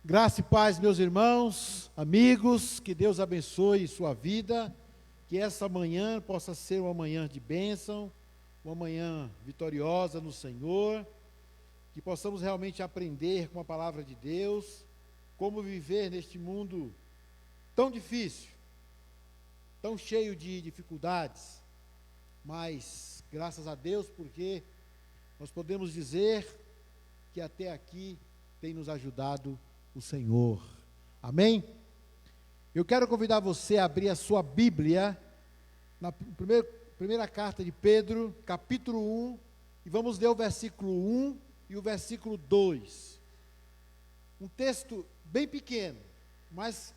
Graça e paz, meus irmãos, amigos, que Deus abençoe sua vida, que essa manhã possa ser uma manhã de bênção, uma manhã vitoriosa no Senhor, que possamos realmente aprender com a palavra de Deus, como viver neste mundo tão difícil, tão cheio de dificuldades, mas graças a Deus, porque nós podemos dizer que até aqui tem nos ajudado o Senhor. Amém? Eu quero convidar você a abrir a sua Bíblia na primeira carta de Pedro, capítulo 1, e vamos ler o versículo 1 e o versículo 2. Um texto bem pequeno, mas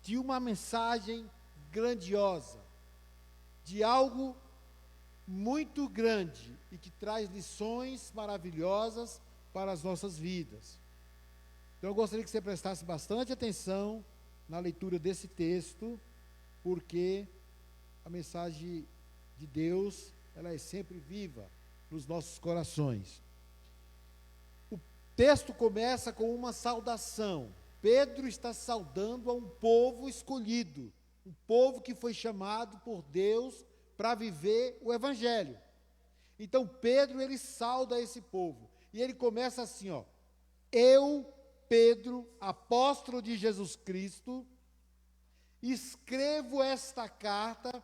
de uma mensagem grandiosa, de algo muito grande e que traz lições maravilhosas para as nossas vidas. Então eu gostaria que você prestasse bastante atenção na leitura desse texto, porque a mensagem de Deus, ela é sempre viva nos nossos corações. O texto começa com uma saudação. Pedro está saudando a um povo escolhido, um povo que foi chamado por Deus para viver o Evangelho. Então Pedro, ele sauda esse povo, e ele começa assim, eu, Pedro, apóstolo de Jesus Cristo, escrevo esta carta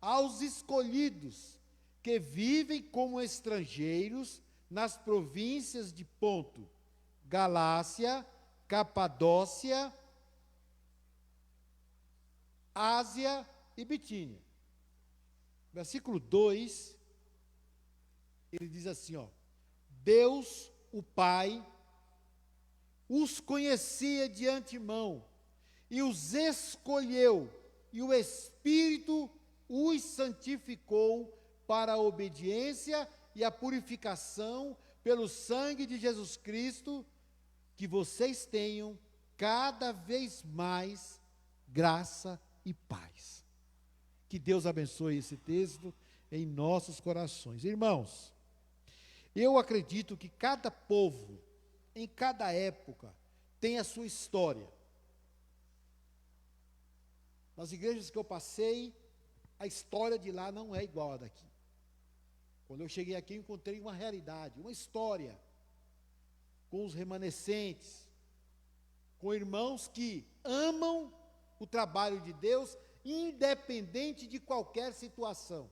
aos escolhidos que vivem como estrangeiros nas províncias de Ponto, Galácia, Capadócia, Ásia e Bitínia. Versículo 2, ele diz assim, Deus, o Pai, os conhecia de antemão, e os escolheu, e o Espírito os santificou para a obediência e a purificação pelo sangue de Jesus Cristo, que vocês tenham cada vez mais graça e paz. Que Deus abençoe esse texto em nossos corações. Irmãos, eu acredito que cada povo, em cada época, tem a sua história. Nas igrejas que eu passei, a história de lá não é igual a daqui. Quando eu cheguei aqui, eu encontrei uma realidade, uma história, com os remanescentes, com irmãos que amam o trabalho de Deus, independente de qualquer situação.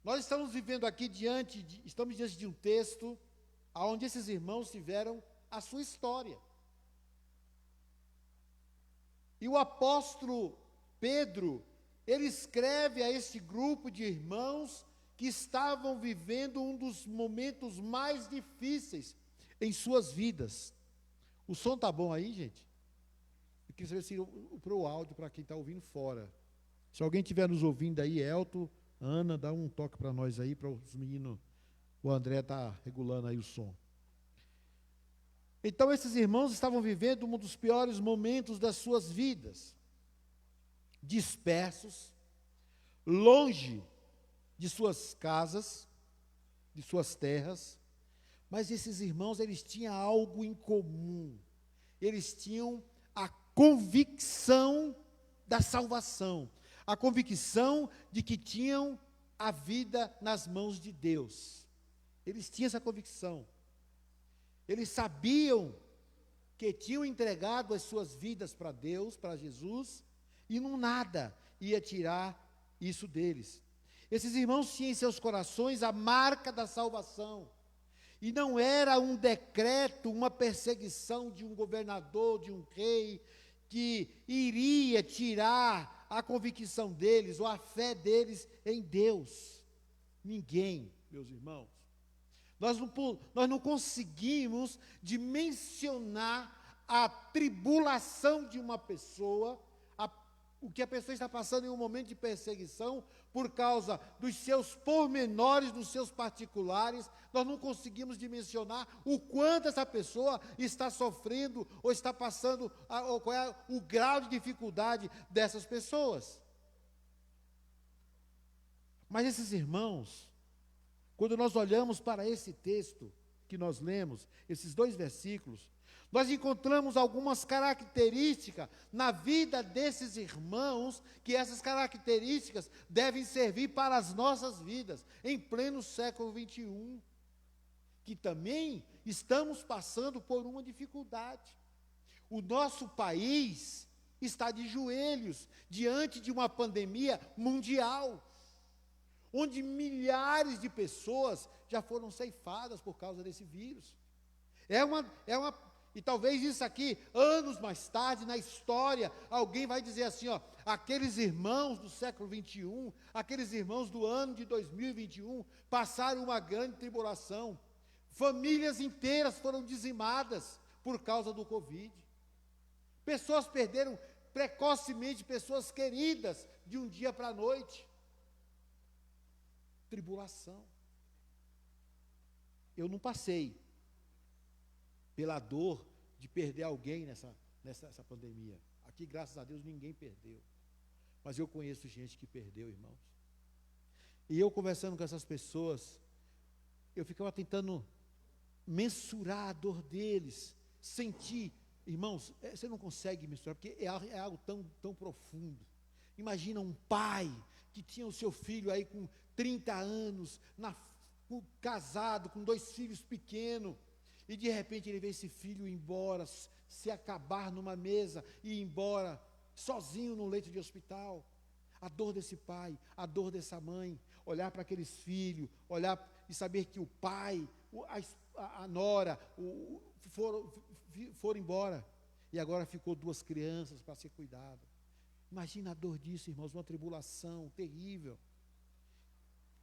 Nós estamos vivendo aqui estamos diante de um texto onde esses irmãos tiveram a sua história. E o apóstolo Pedro, ele escreve a esse grupo de irmãos que estavam vivendo um dos momentos mais difíceis em suas vidas. O som está bom aí, gente? Eu queria saber se para o áudio, para quem está ouvindo fora. Se alguém estiver nos ouvindo aí, Elton, Ana, dá um toque para nós aí, para os meninos. O André está regulando aí o som. Então, esses irmãos estavam vivendo um dos piores momentos das suas vidas. Dispersos, longe de suas casas, de suas terras. Mas esses irmãos, eles tinham algo em comum. Eles tinham a convicção da salvação. A convicção de que tinham a vida nas mãos de Deus. Eles tinham essa convicção. Eles sabiam que tinham entregado as suas vidas para Deus, para Jesus, e não nada ia tirar isso deles. Esses irmãos tinham em seus corações a marca da salvação. E não era um decreto, uma perseguição de um governador, de um rei, que iria tirar a convicção deles, ou a fé deles em Deus. Ninguém, meus irmãos. Nós não conseguimos dimensionar a tribulação de uma pessoa, o que a pessoa está passando em um momento de perseguição, por causa dos seus pormenores, dos seus particulares. Nós não conseguimos dimensionar o quanto essa pessoa está sofrendo, ou está passando, ou qual é o grau de dificuldade dessas pessoas. Mas esses irmãos, quando nós olhamos para esse texto, que nós lemos, esses 2 versículos, nós encontramos algumas características na vida desses irmãos, que essas características devem servir para as nossas vidas, em pleno século 21, que também estamos passando por uma dificuldade. O nosso país está de joelhos diante de uma pandemia mundial, onde milhares de pessoas já foram ceifadas por causa desse vírus. E talvez isso aqui, anos mais tarde, na história, alguém vai dizer assim, aqueles irmãos do século 21, aqueles irmãos do ano de 2021, passaram uma grande tribulação. Famílias inteiras foram dizimadas por causa do Covid. Pessoas perderam precocemente pessoas queridas de um dia para a noite. Tribulação. Eu não passei pela dor de perder alguém nessa pandemia. Aqui, graças a Deus, ninguém perdeu. Mas eu conheço gente que perdeu, irmãos. E eu conversando com essas pessoas, eu ficava tentando mensurar a dor deles, sentir. Irmãos, você não consegue mensurar, porque é algo tão profundo. Imagina um pai que tinha o seu filho aí com 30 anos, casado, com 2 filhos pequenos, e de repente ele vê esse filho ir embora, se acabar numa mesa e ir embora, sozinho no leito de hospital. A dor desse pai, a dor dessa mãe, olhar para aqueles filhos, olhar e saber que o pai, a nora, foram embora, e agora ficou 2 crianças para ser cuidado. Imagina a dor disso, irmãos, uma tribulação terrível.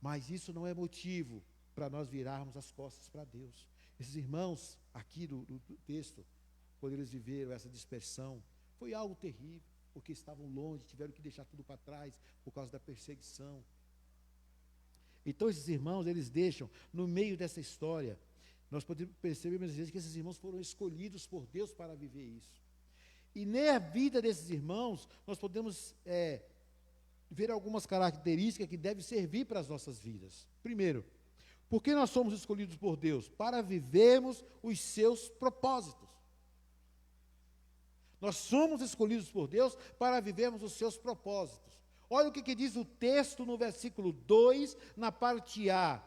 Mas isso não é motivo para nós virarmos as costas para Deus. Esses irmãos, aqui do texto, quando eles viveram essa dispersão, foi algo terrível, porque estavam longe, tiveram que deixar tudo para trás, por causa da perseguição. Então esses irmãos, eles deixam, no meio dessa história, nós podemos perceber muitas vezes que esses irmãos foram escolhidos por Deus para viver isso. E na vida desses irmãos, nós podemos ver algumas características que devem servir para as nossas vidas. Primeiro, por que nós somos escolhidos por Deus? Para vivermos os seus propósitos. Nós somos escolhidos por Deus para vivermos os seus propósitos. Olha o que diz o texto no versículo 2, na parte A.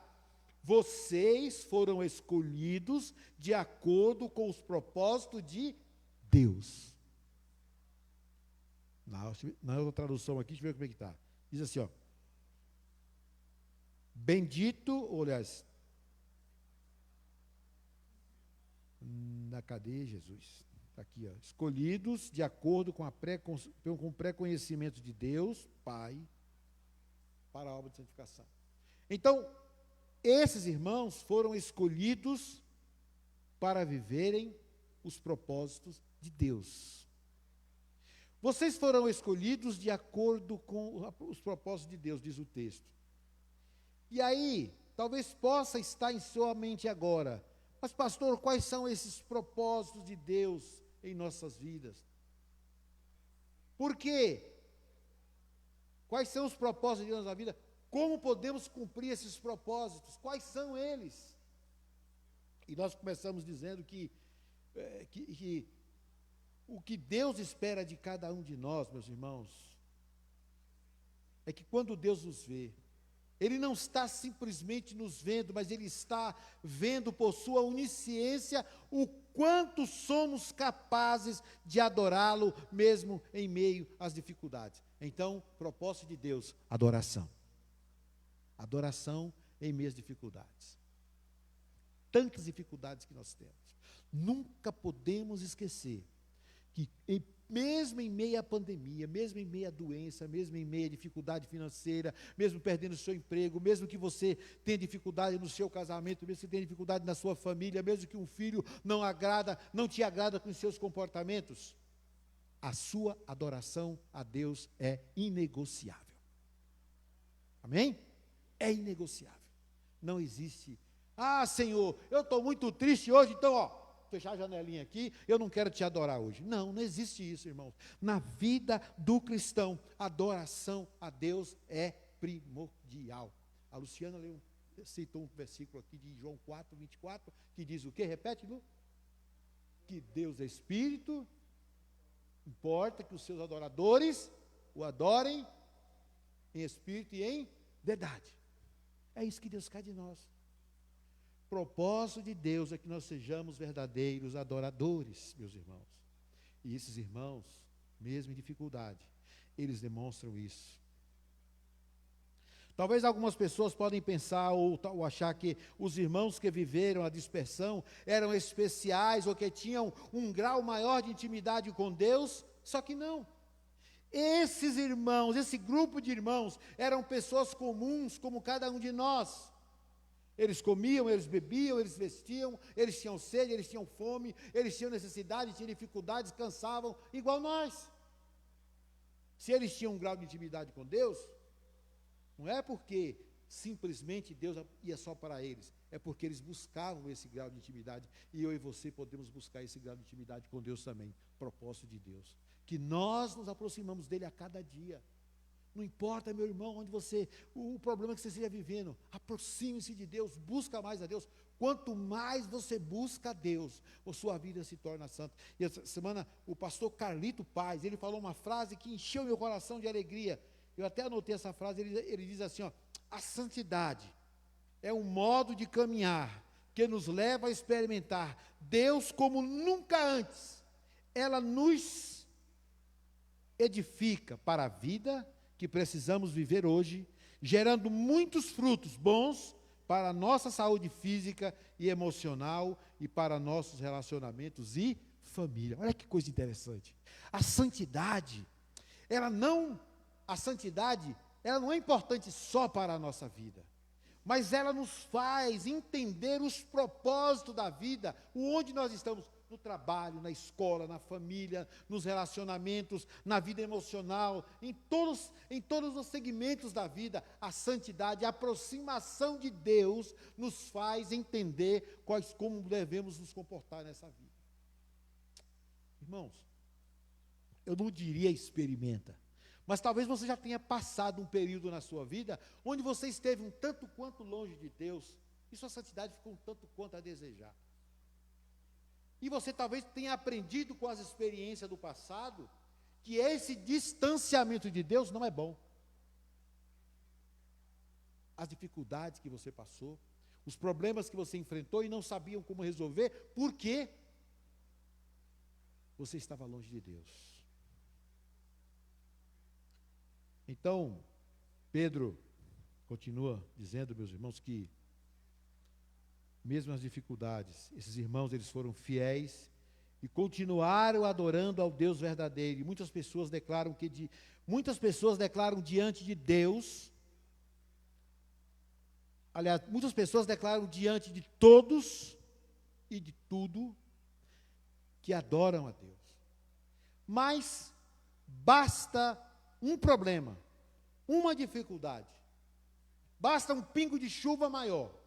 Vocês foram escolhidos de acordo com os propósitos de Deus. Na outra tradução aqui, deixa eu ver como é que está. Diz assim, bendito, aliás, cadê Jesus? Está aqui, escolhidos de acordo com o pré-conhecimento de Deus, Pai, para a obra de santificação. Então, esses irmãos foram escolhidos para viverem os propósitos de Deus. Vocês foram escolhidos de acordo com os propósitos de Deus, diz o texto. E aí, talvez possa estar em sua mente agora, mas pastor, quais são esses propósitos de Deus em nossas vidas? Por quê? Quais são os propósitos de Deus na vida? Como podemos cumprir esses propósitos? Quais são eles? E nós começamos dizendo que o que Deus espera de cada um de nós, meus irmãos, é que quando Deus nos vê, Ele não está simplesmente nos vendo, mas Ele está vendo por sua onisciência o quanto somos capazes de adorá-lo, mesmo em meio às dificuldades. Então, propósito de Deus, adoração. Adoração em meio às dificuldades. Tantas dificuldades que nós temos. Nunca podemos esquecer que mesmo em meio à pandemia, mesmo em meio à doença, mesmo em meio à dificuldade financeira, mesmo perdendo o seu emprego, mesmo que você tenha dificuldade no seu casamento, mesmo que você tenha dificuldade na sua família, mesmo que um filho não te agrada com os seus comportamentos, a sua adoração a Deus é inegociável. Amém? É inegociável. Não existe, Senhor, eu estou muito triste hoje, então, fechar a janelinha aqui, eu não quero te adorar hoje. Não existe isso, irmãos. Na vida do cristão, a adoração a Deus é primordial. A Luciana leu citou um versículo aqui de João 4, 24, que diz o quê? Repete, Lu? Que Deus é Espírito, importa que os seus adoradores o adorem em espírito e em verdade. É isso que Deus quer de nós. O propósito de Deus é que nós sejamos verdadeiros adoradores, meus irmãos. E esses irmãos, mesmo em dificuldade, eles demonstram isso. Talvez algumas pessoas podem pensar ou achar que os irmãos que viveram a dispersão eram especiais ou que tinham um grau maior de intimidade com Deus, só que não. Esses irmãos, esse grupo de irmãos, eram pessoas comuns como cada um de nós. Eles comiam, eles bebiam, eles vestiam, eles tinham sede, eles tinham fome, eles tinham necessidade, tinham dificuldades, cansavam, igual nós. Se eles tinham um grau de intimidade com Deus, não é porque simplesmente Deus ia só para eles, é porque eles buscavam esse grau de intimidade, e eu e você podemos buscar esse grau de intimidade com Deus também, propósito de Deus, que nós nos aproximamos dele a cada dia. Não importa, meu irmão, onde o problema que você esteja vivendo, aproxime-se de Deus, busca mais a Deus. Quanto mais você busca a Deus, a sua vida se torna santa. E essa semana, o pastor Carlito Paz, ele falou uma frase que encheu meu coração de alegria. Eu até anotei essa frase, ele diz assim, ó: a santidade é um modo de caminhar que nos leva a experimentar Deus como nunca antes. Ela nos edifica para a vida que precisamos viver hoje, gerando muitos frutos bons para a nossa saúde física e emocional e para nossos relacionamentos e família. Olha que coisa interessante. A santidade, ela não é importante só para a nossa vida, mas ela nos faz entender os propósitos da vida, onde nós estamos, no trabalho, na escola, na família, nos relacionamentos, na vida emocional, em todos os segmentos da vida. A santidade, a aproximação de Deus nos faz entender como devemos nos comportar nessa vida. Irmãos, eu não diria experimenta, mas talvez você já tenha passado um período na sua vida onde você esteve um tanto quanto longe de Deus e sua santidade ficou um tanto quanto a desejar. E você talvez tenha aprendido com as experiências do passado que esse distanciamento de Deus não é bom. As dificuldades que você passou, os problemas que você enfrentou e não sabiam como resolver, porque você estava longe de Deus. Então, Pedro continua dizendo, meus irmãos, que mesmo nas dificuldades, esses irmãos, eles foram fiéis e continuaram adorando ao Deus verdadeiro. E muitas pessoas declaram diante de Deus, aliás, muitas pessoas declaram diante de todos e de tudo que adoram a Deus. Mas basta um problema, uma dificuldade, basta um pingo de chuva maior,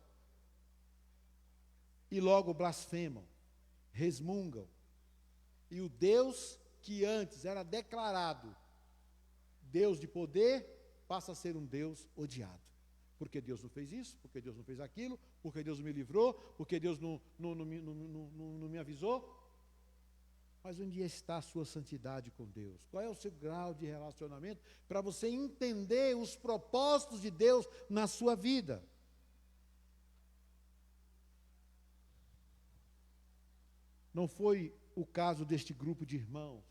e logo blasfemam, resmungam, e o Deus que antes era declarado Deus de poder, passa a ser um Deus odiado. Porque Deus não fez isso, porque Deus não fez aquilo, porque Deus não me livrou, porque Deus não me avisou. Mas onde está a sua santidade com Deus? Qual é o seu grau de relacionamento para você entender os propósitos de Deus na sua vida? Não foi o caso deste grupo de irmãos,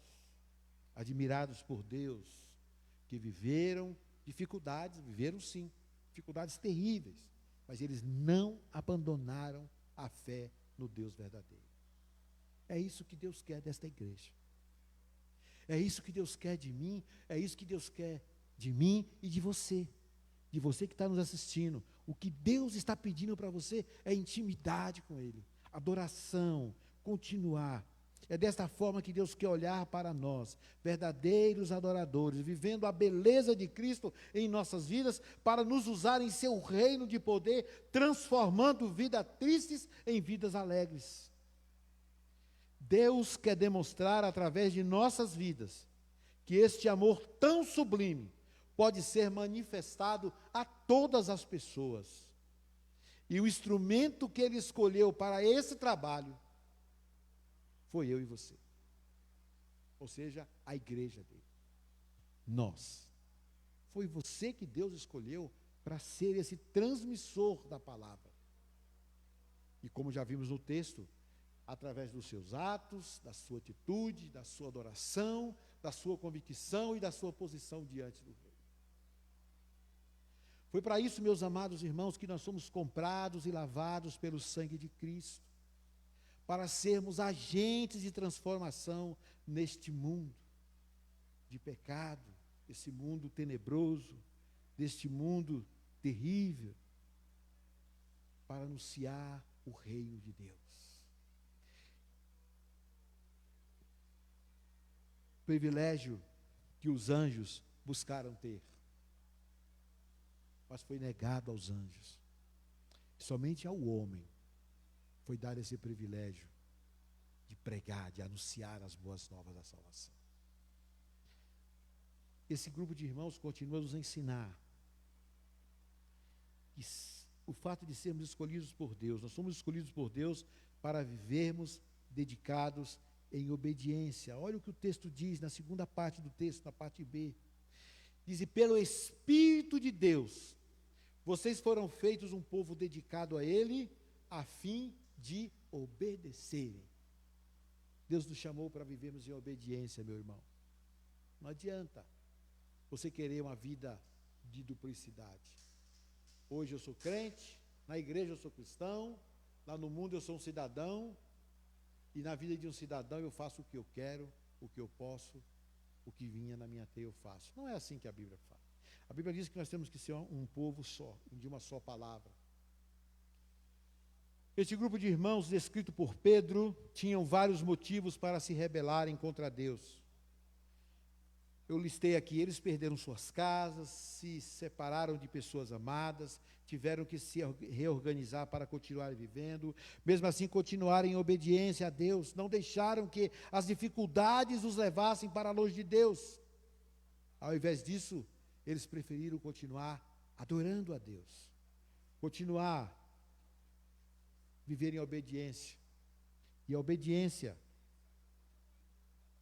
admirados por Deus, que viveram dificuldades, viveram sim, dificuldades terríveis, mas eles não abandonaram a fé no Deus verdadeiro. É isso que Deus quer desta igreja. É isso que Deus quer de mim, é isso que Deus quer de mim e de você que está nos assistindo. O que Deus está pedindo para você é intimidade com Ele, adoração, continuar. É desta forma que Deus quer olhar para nós, verdadeiros adoradores, vivendo a beleza de Cristo em nossas vidas, para nos usar em seu reino de poder, transformando vidas tristes em vidas alegres. Deus quer demonstrar através de nossas vidas que este amor tão sublime pode ser manifestado a todas as pessoas. E o instrumento que Ele escolheu para esse trabalho foi eu e você. Ou seja, a igreja dele. Nós. Foi você que Deus escolheu para ser esse transmissor da palavra. E como já vimos no texto, através dos seus atos, da sua atitude, da sua adoração, da sua convicção e da sua posição diante do rei. Foi para isso, meus amados irmãos, que nós somos comprados e lavados pelo sangue de Cristo, para sermos agentes de transformação neste mundo de pecado, esse mundo tenebroso, deste mundo terrível, para anunciar o reino de Deus. Privilégio que os anjos buscaram ter, mas foi negado aos anjos. Somente ao homem foi dado esse privilégio de pregar, de anunciar as boas novas da salvação. Esse grupo de irmãos continua a nos ensinar que o fato de sermos escolhidos por Deus, nós somos escolhidos por Deus para vivermos dedicados em obediência. Olha o que o texto diz na segunda parte do texto, na parte B. Diz: e pelo Espírito de Deus, vocês foram feitos um povo dedicado a Ele, a fim de obedecerem. Deus nos chamou para vivermos em obediência, meu irmão. Não adianta você querer uma vida de duplicidade. Hoje eu sou crente, na igreja eu sou cristão, lá no mundo eu sou um cidadão, e na vida de um cidadão eu faço o que eu quero, o que eu posso, o que vinha na minha teia eu faço. Não é assim que a Bíblia fala. A Bíblia diz que nós temos que ser um povo só, de uma só palavra. Este grupo de irmãos, descrito por Pedro, tinham vários motivos para se rebelarem contra Deus. Eu listei aqui: eles perderam suas casas, se separaram de pessoas amadas, tiveram que se reorganizar para continuar vivendo, mesmo assim continuarem em obediência a Deus, não deixaram que as dificuldades os levassem para longe de Deus. Ao invés disso, eles preferiram continuar adorando a Deus, continuar viver em obediência. E a obediência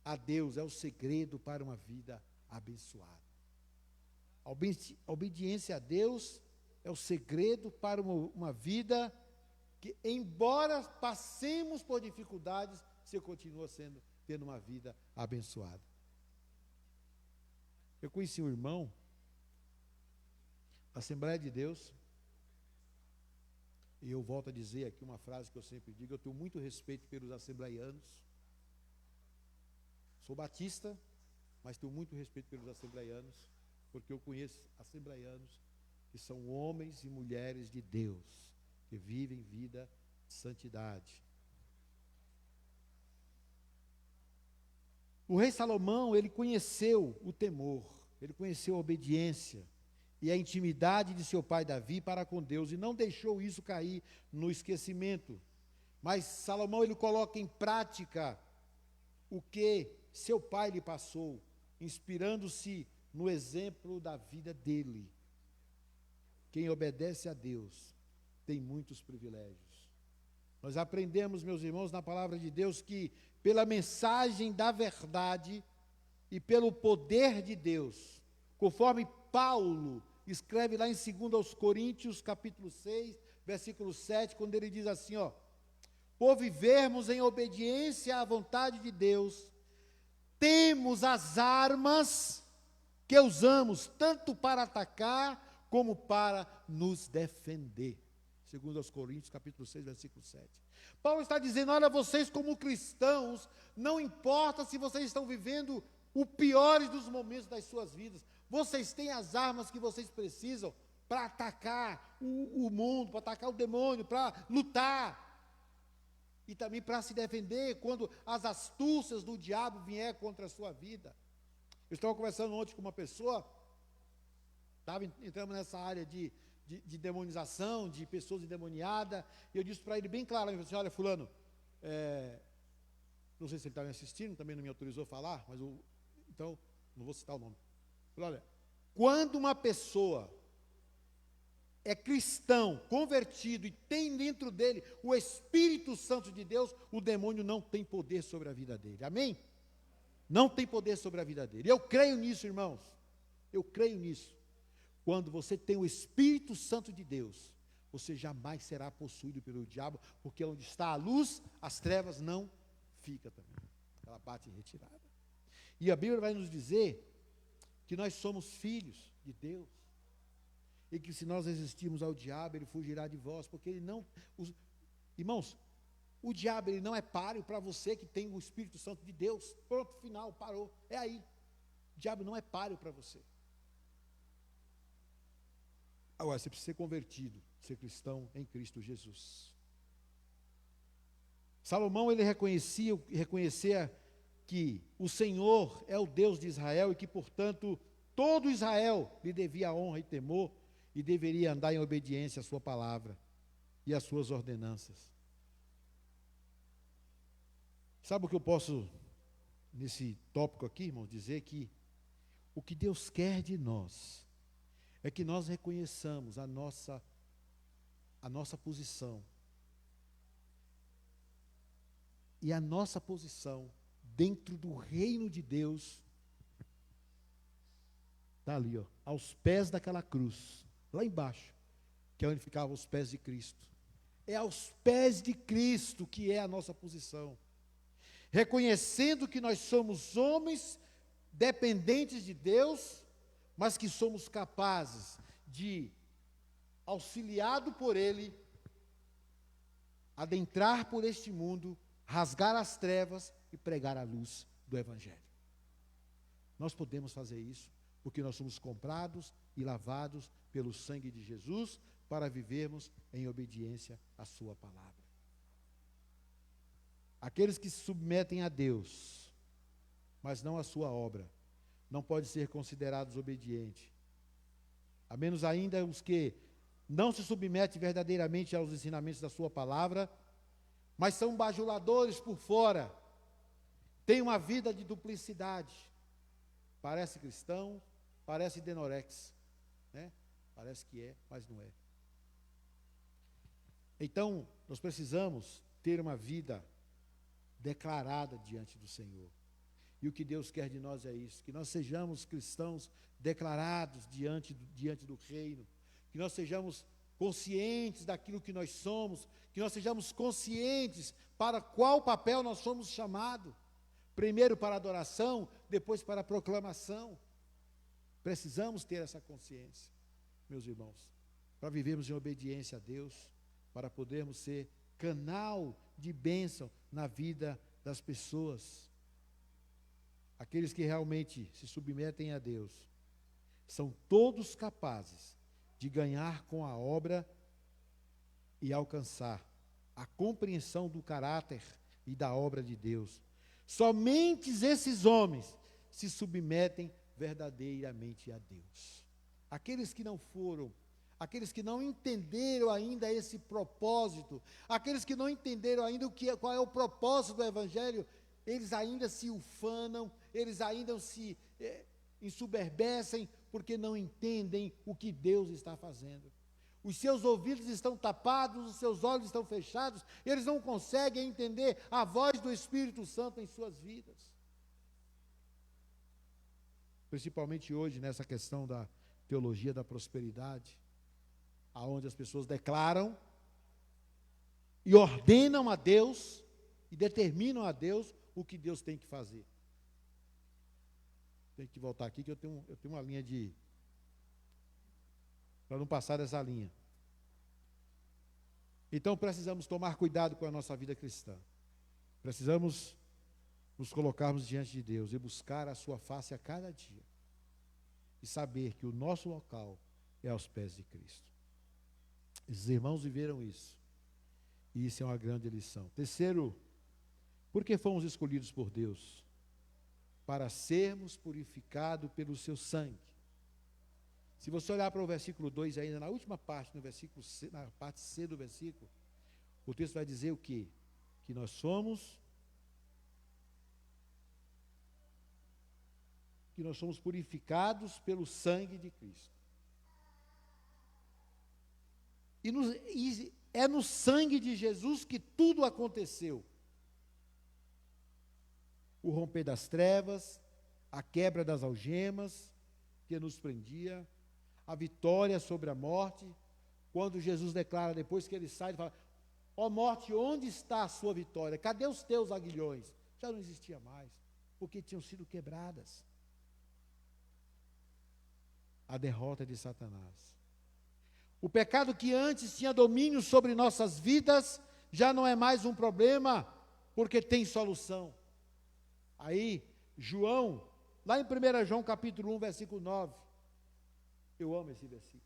a Deus é o segredo para uma vida abençoada. A obediência a Deus é o segredo para uma vida que, embora passemos por dificuldades, você continua tendo uma vida abençoada. Eu conheci um irmão da Assembleia de Deus, e eu volto a dizer aqui uma frase que eu sempre digo: eu tenho muito respeito pelos assembleianos. Sou batista, mas tenho muito respeito pelos assembleianos, porque eu conheço assembleianos que são homens e mulheres de Deus, que vivem vida de santidade. O rei Salomão, ele conheceu o temor, ele conheceu a obediência e a intimidade de seu pai Davi para com Deus, e não deixou isso cair no esquecimento. Mas Salomão, ele coloca em prática o que seu pai lhe passou, inspirando-se no exemplo da vida dele. Quem obedece a Deus tem muitos privilégios. Nós aprendemos, meus irmãos, na palavra de Deus, que pela mensagem da verdade e pelo poder de Deus, conforme Paulo escreve lá em 2 Coríntios, capítulo 6, versículo 7, quando ele diz assim, por vivermos em obediência à vontade de Deus, temos as armas que usamos tanto para atacar como para nos defender. 2 Coríntios, capítulo 6, versículo 7. Paulo está dizendo: olha, vocês como cristãos, não importa se vocês estão vivendo o pior dos momentos das suas vidas, vocês têm as armas que vocês precisam para atacar o mundo, para atacar o demônio, para lutar. E também para se defender quando as astúcias do diabo vier contra a sua vida. Eu estava conversando ontem com uma pessoa, entramos nessa área de demonização, de pessoas endemoniadas, e eu disse para ele bem claro, eu disse: olha, fulano, não sei se ele está me assistindo, também não me autorizou a falar, mas então, não vou citar o nome. Eu falei: olha, quando uma pessoa é cristão, convertido e tem dentro dele o Espírito Santo de Deus, o demônio não tem poder sobre a vida dele. Amém? Não tem poder sobre a vida dele. Eu creio nisso, irmãos. Eu creio nisso. Quando você tem o Espírito Santo de Deus, você jamais será possuído pelo diabo, porque onde está a luz, as trevas não ficam também. Ela bate em retirada. E a Bíblia vai nos dizer que nós somos filhos de Deus. E que se nós resistirmos ao diabo, ele fugirá de vós, porque ele não... irmãos, o diabo ele não é páreo para você que tem o Espírito Santo de Deus. Pronto, final, parou. É aí. O diabo não é páreo para você. Agora, você precisa ser convertido, ser cristão em Cristo Jesus. Salomão, ele reconhecia que o Senhor é o Deus de Israel e que, portanto, todo Israel lhe devia honra e temor e deveria andar em obediência à sua palavra e às suas ordenanças. Sabe o que eu posso, nesse tópico aqui, irmão, dizer que o que Deus quer de nós é que nós reconheçamos a nossa posição. E a nossa posição dentro do reino de Deus está ali, ó, aos pés daquela cruz, lá embaixo, que é onde ficavam os pés de Cristo. É aos pés de Cristo que é a nossa posição. Reconhecendo que nós somos homens dependentes de Deus, mas que somos capazes de, auxiliado por Ele, adentrar por este mundo, rasgar as trevas e pregar a luz do Evangelho. Nós podemos fazer isso, porque nós somos comprados e lavados pelo sangue de Jesus, para vivermos em obediência à sua palavra. Aqueles que se submetem a Deus, mas não à sua obra, não podem ser considerados obedientes. A menos ainda os que não se submetem verdadeiramente aos ensinamentos da sua palavra, mas são bajuladores por fora, têm uma vida de duplicidade. Parece cristão, parece denorex, né? Parece que é, mas não é. Então, nós precisamos ter uma vida declarada diante do Senhor. E o que Deus quer de nós é isso, que nós sejamos cristãos declarados diante do reino, que nós sejamos conscientes daquilo que nós somos, que nós sejamos conscientes para qual papel nós somos chamados, primeiro para a adoração, depois para a proclamação. Precisamos ter essa consciência, meus irmãos, para vivermos em obediência a Deus, para podermos ser canal de bênção na vida das pessoas. Aqueles que realmente se submetem a Deus, são todos capazes de ganhar com a obra e alcançar a compreensão do caráter e da obra de Deus. Somente esses homens se submetem verdadeiramente a Deus. Aqueles que não foram, aqueles que não entenderam ainda esse propósito, aqueles que não entenderam ainda qual é o propósito do Evangelho, eles ainda se ufanam, eles ainda se ensoberbecem, porque não entendem o que Deus está fazendo. Os seus ouvidos estão tapados, os seus olhos estão fechados, eles não conseguem entender a voz do Espírito Santo em suas vidas. Principalmente hoje, nessa questão da teologia da prosperidade, aonde as pessoas declaram e ordenam a Deus e determinam a Deus o que Deus tem que fazer. Tem que voltar aqui que eu tenho uma linha de... para não passar dessa linha. Então precisamos tomar cuidado com a nossa vida cristã. Precisamos nos colocarmos diante de Deus e buscar a sua face a cada dia. E saber que o nosso local é aos pés de Cristo. Esses irmãos viveram isso. E isso é uma grande lição. Terceiro, por que fomos escolhidos por Deus? Para sermos purificados pelo seu sangue. Se você olhar para o versículo 2 ainda, na última parte, no versículo C, na parte C do versículo, o texto vai dizer o quê? Que nós somos purificados pelo sangue de Cristo. E é no sangue de Jesus que tudo aconteceu. O romper das trevas, a quebra das algemas que nos prendia, a vitória sobre a morte. Quando Jesus declara, depois que ele sai, ele fala: ó morte, onde está a sua vitória? Cadê os teus aguilhões? Já não existia mais, porque tinham sido quebradas. A derrota de Satanás. O pecado que antes tinha domínio sobre nossas vidas, já não é mais um problema, porque tem solução. Aí, João, lá em 1 João capítulo 1, versículo 9, eu amo esse versículo.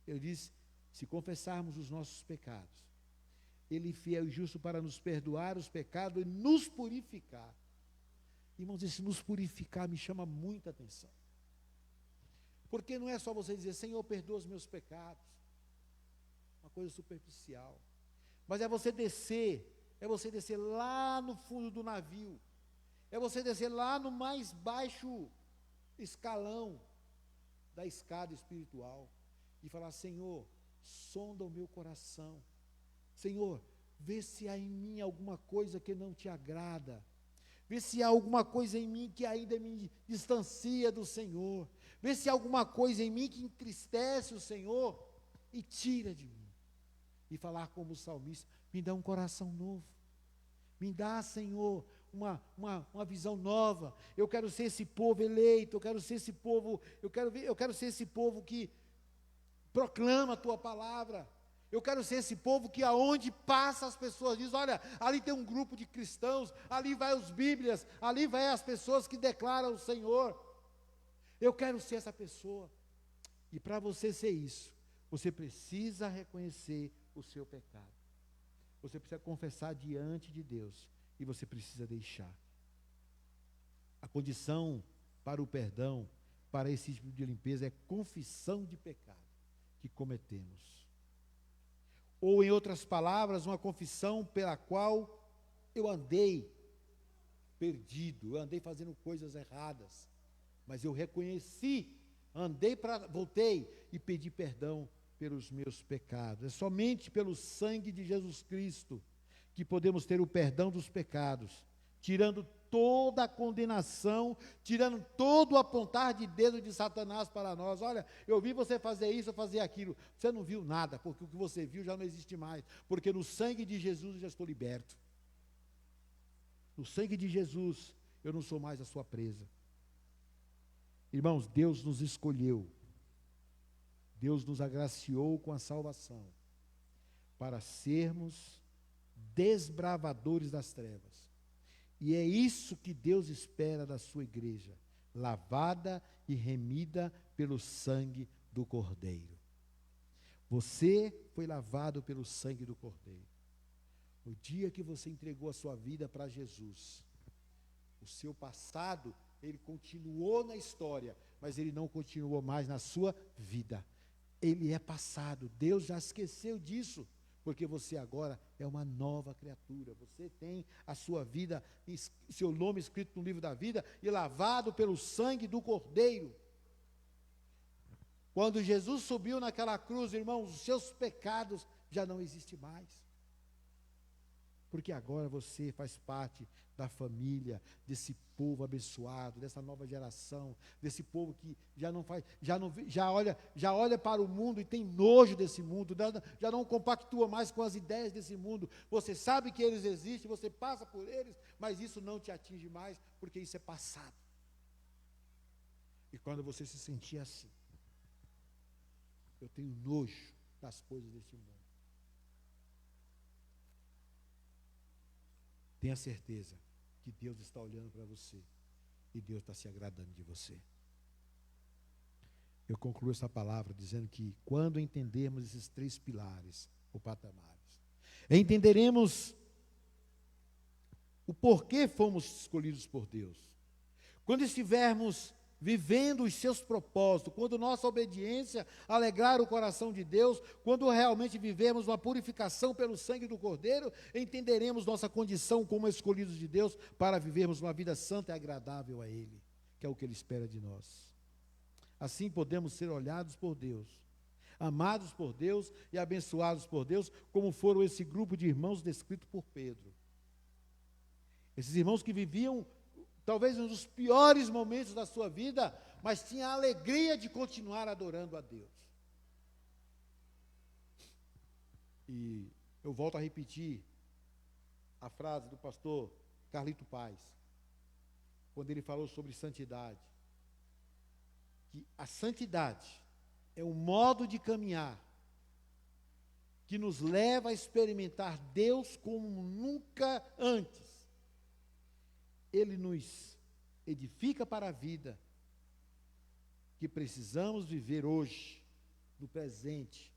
Ele diz: se confessarmos os nossos pecados, Ele é fiel e justo para nos perdoar os pecados e nos purificar. Irmãos, esse nos purificar me chama muita atenção. Porque não é só você dizer: Senhor, perdoa os meus pecados. Uma coisa superficial. Mas é você descer lá no fundo do navio. É você descer lá no mais baixo escalão da escada espiritual. E falar: Senhor, sonda o meu coração. Senhor, vê se há em mim alguma coisa que não te agrada. Vê se há alguma coisa em mim que ainda me distancia do Senhor. Vê se há alguma coisa em mim que entristece o Senhor e tira de mim. E falar como o salmista: me dá um coração novo. Me dá, Senhor, uma visão nova. Eu quero ser esse povo eleito, eu quero ser esse povo, eu quero ser esse povo que proclama a tua palavra. Eu quero ser esse povo que aonde passa as pessoas dizem: olha, ali tem um grupo de cristãos, ali vai os bíblias, ali vai as pessoas que declaram o Senhor. Eu quero ser essa pessoa. E para você ser isso, você precisa reconhecer o seu pecado. Você precisa confessar diante de Deus. E você precisa deixar. A condição para o perdão, para esse tipo de limpeza, é confissão de pecado que cometemos. Ou, em outras palavras, uma confissão pela qual eu andei perdido, eu andei fazendo coisas erradas, mas eu reconheci, voltei e pedi perdão pelos meus pecados. É somente pelo sangue de Jesus Cristo que podemos ter o perdão dos pecados, tirando toda a condenação, tirando todo o apontar de dedo de Satanás para nós. Olha, eu vi você fazer isso, fazer aquilo. Você não viu nada, porque o que você viu já não existe mais, porque no sangue de Jesus eu já estou liberto. No sangue de Jesus eu não sou mais a sua presa. Irmãos, Deus nos escolheu, Deus nos agraciou com a salvação, para sermos desbravadores das trevas. E é isso que Deus espera da sua igreja, lavada e remida pelo sangue do Cordeiro. Você foi lavado pelo sangue do Cordeiro. No dia que você entregou a sua vida para Jesus, o seu passado, ele continuou na história, mas ele não continuou mais na sua vida. Ele é passado, Deus já esqueceu disso, porque você agora é uma nova criatura. Você tem a sua vida, seu nome escrito no livro da vida e lavado pelo sangue do Cordeiro. Quando Jesus subiu naquela cruz, irmãos, os seus pecados já não existem mais. Porque agora você faz parte da família, desse povo abençoado, dessa nova geração, desse povo que já olha para o mundo e tem nojo desse mundo, já não compactua mais com as ideias desse mundo. Você sabe que eles existem, você passa por eles, mas isso não te atinge mais, porque isso é passado. E quando você se sentir assim: eu tenho nojo das coisas deste mundo, tenha certeza que Deus está olhando para você e Deus está se agradando de você. Eu concluo essa palavra dizendo que quando entendermos esses 3 pilares ou patamares, entenderemos o porquê fomos escolhidos por Deus. Quando estivermos vivendo os seus propósitos, quando nossa obediência alegrar o coração de Deus, quando realmente vivermos uma purificação pelo sangue do Cordeiro, entenderemos nossa condição como escolhidos de Deus para vivermos uma vida santa e agradável a Ele, que é o que Ele espera de nós. Assim podemos ser olhados por Deus, amados por Deus e abençoados por Deus, como foram esse grupo de irmãos descrito por Pedro. Esses irmãos que viviam talvez um dos piores momentos da sua vida, mas tinham a alegria de continuar adorando a Deus. E eu volto a repetir a frase do pastor Carlito Paz, quando ele falou sobre santidade, que a santidade é um modo de caminhar que nos leva a experimentar Deus como nunca antes. Ele nos edifica para a vida que precisamos viver hoje, no presente,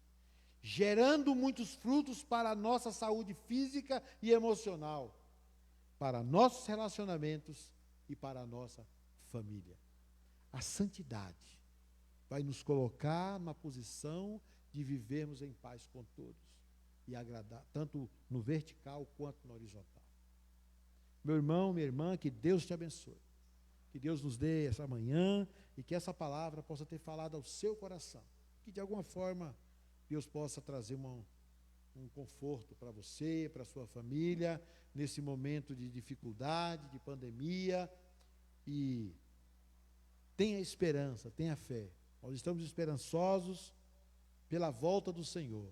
gerando muitos frutos para a nossa saúde física e emocional, para nossos relacionamentos e para a nossa família. A santidade vai nos colocar na posição de vivermos em paz com todos e agradar, tanto no vertical quanto no horizontal. Meu irmão, minha irmã, que Deus te abençoe. Que Deus nos dê essa manhã e que essa palavra possa ter falado ao seu coração. Que de alguma forma Deus possa trazer um conforto para você, para a sua família, nesse momento de dificuldade, de pandemia. E tenha esperança, tenha fé. Nós estamos esperançosos pela volta do Senhor.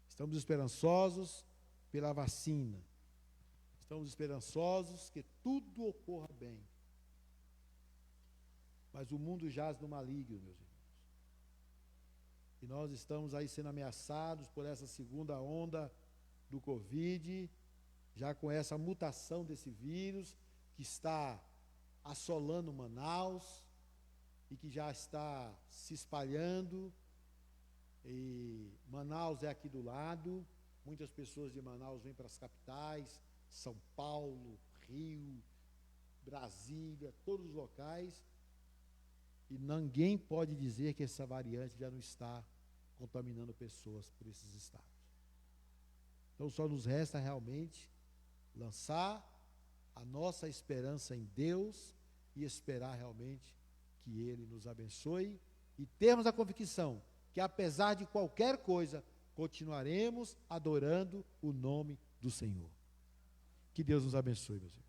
Estamos esperançosos pela vacina. Estamos esperançosos que tudo ocorra bem. Mas o mundo jaz no maligno, meus irmãos. E nós estamos aí sendo ameaçados por essa segunda onda do Covid, já com essa mutação desse vírus que está assolando Manaus e que já está se espalhando. E Manaus é aqui do lado, muitas pessoas de Manaus vêm para as capitais, São Paulo, Rio, Brasília, todos os locais, e ninguém pode dizer que essa variante já não está contaminando pessoas por esses estados. Então só nos resta realmente lançar a nossa esperança em Deus e esperar realmente que Ele nos abençoe e termos a convicção que apesar de qualquer coisa, continuaremos adorando o nome do Senhor. Que Deus nos abençoe, meus irmãos.